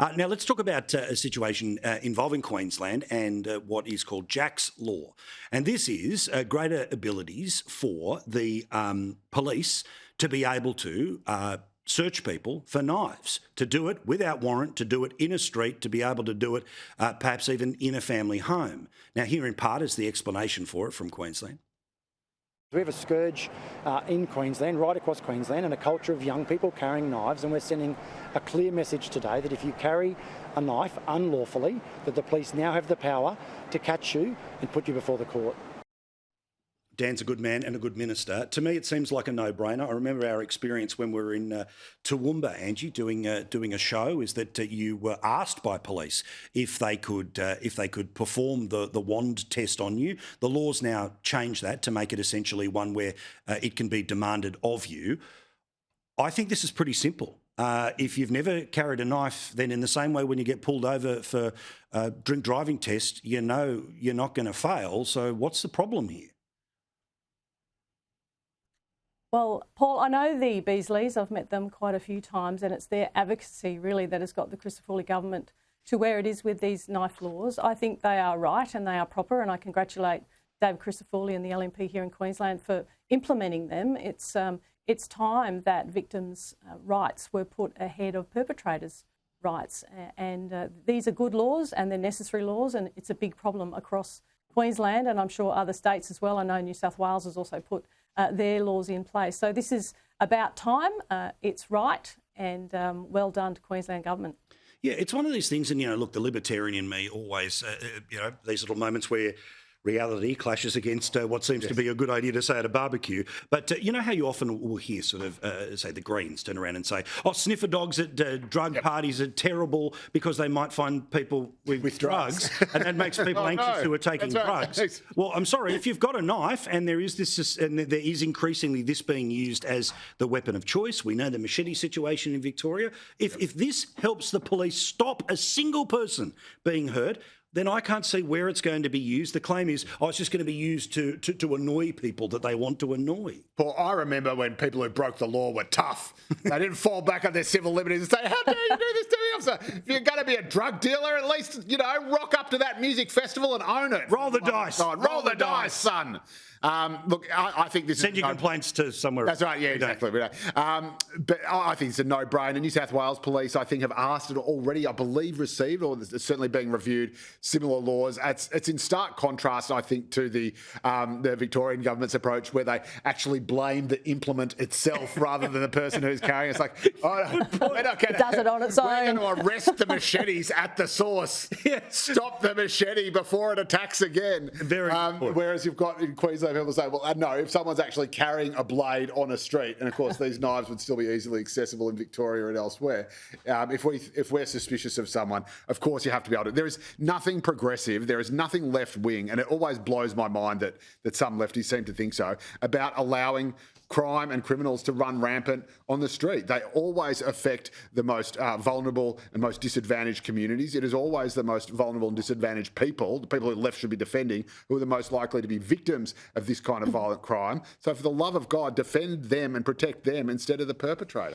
Now, let's talk about a situation involving Queensland and what is called Jack's Law. And this is greater abilities for the police to be able to search people for knives, to do it without warrant, to do it in a street, to be able to do it perhaps even in a family home. Now, here in part is the explanation for it from Queensland. We have a scourge in Queensland, right across Queensland, and a culture of young people carrying knives, and we're sending a clear message today that if you carry a knife unlawfully, that the police now have the power to catch you and put you before the court. Dan's a good man and a good minister. To me, it seems like a no-brainer. I remember our experience when we were in Toowoomba, Angie, doing a show, is that you were asked by police if they could perform the wand test on you. The laws now change that to make it essentially one where it can be demanded of you. I think this is pretty simple. If you've never carried a knife, then in the same way when you get pulled over for a drink driving test, you know you're not going to fail. So what's the problem here? Well, Paul, I know the Beasleys. I've met them quite a few times, and it's their advocacy really that has got the Christoforley government to where it is with these knife laws. I think they are right and they are proper, and I congratulate David Christoforley and the LNP here in Queensland for implementing them. It's time that victims' rights were put ahead of perpetrators' rights, and these are good laws and they're necessary laws, and it's a big problem across Queensland and I'm sure other states as well. I know New South Wales has also put their laws in place. So this is about time. It's right, and well done to Queensland government. Yeah, it's one of these things, and, look, the libertarian in me always, these little moments where reality clashes against what seems to be a good idea to say at a barbecue. But you know how you often will hear sort of, say, the Greens turn around and say, sniffer dogs at drug parties are terrible because they might find people with drugs and that makes people anxious who are taking drugs. Right. Well, I'm sorry, if you've got a knife and there is increasingly this being used as the weapon of choice, we know the machete situation in Victoria, if this helps the police stop a single person being hurt, then I can't see where it's going to be used. The claim is, it's just going to be used to annoy people that they want to annoy. Well, I remember when people who broke the law were tough. They didn't fall back on their civil liberties and say, how dare you do this to me, officer? If you're going to be a drug dealer, at least, rock up to that music festival and own it. Roll the dice. Roll the dice, son. Look, I think this Send your complaints to somewhere else. That's right, yeah, exactly. But I think it's a no-brainer. New South Wales Police, I think, have asked and already, I believe, received, or it's certainly being reviewed, similar laws. It's in stark contrast, I think, to the Victorian government's approach, where they actually blame the implement itself rather than the person who's carrying it. It's like, it does it on its own. We're going to arrest the machetes at the source. Stop the machete before it attacks again. Very whereas you've got in Queensland, people say, well, no, if someone's actually carrying a blade on a street, and of course these knives would still be easily accessible in Victoria and elsewhere, if we're suspicious of someone, of course you have to be able to. There is nothing progressive, there is nothing left-wing, and it always blows my mind that some lefties seem to think so, about allowing crime and criminals to run rampant on the street. They always affect the most vulnerable and most disadvantaged communities. It is always the most vulnerable and disadvantaged people, the people who the left should be defending, who are the most likely to be victims of this kind of violent crime. So for the love of God, defend them and protect them instead of the perpetrator.